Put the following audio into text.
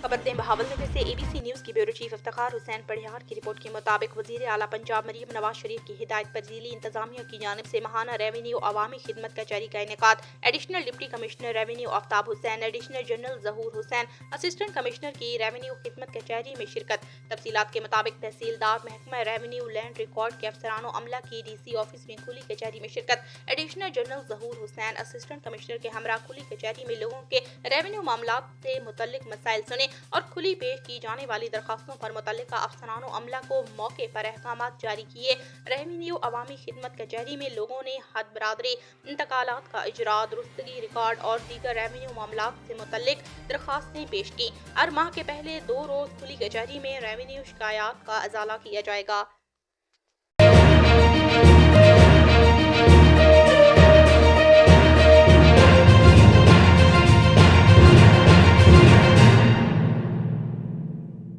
खबर दें बहावलनगर से ABC न्यूज़ की ब्यूरो चीफ इफ्तिखार हुसैन पढ़ियार की रिपोर्ट के मुताबिक वज़ीर आला पंजाब मरीम नवाज शरीफ की हिदायत पर ज़िली इंतजामिया की जानिब से माहाना रेवेन्यू अवामी खिदमत कचहरी का इनेकाद। Additional deputy commissioner revenue Aftab Hussain, additional general Zahoor Hussain, assistant commissioner की रेवेन्यू खिदमत कचहरी में शिरकत। तफसीलात के मुताबिक तहसीलदार, महकमा रेवेन्यू, लैंड रिकॉर्ड के अफसरान अमला की DC ऑफिस में खुली कचहरी में शिरकत। Additional general Zahoor Hussain assistant commissioner के हमरा खुली कचहरी में लोगों के रेवेन्यू मामलात से मुतल्लिक मसाइल सुने और खुली पेश की जाने वाली दरखास्तों पर मुतल्लिका अफसरान अमला को मौके पर अहकामात जारी किए। रेवेन्यू अवामी खिदमत कचहरी में लोगों ने हद बरादरी, इंतकालात का इजरा, दुरुस्तगी रिकॉर्ड और दीगर रेवेन्यू मामलात से मुतल्लिक दरखास्तें पेश की। हर माह के पहले 2 रोज खुली कचहरी में रेवेन्यू शिकायत का अजाला किया जाएगा।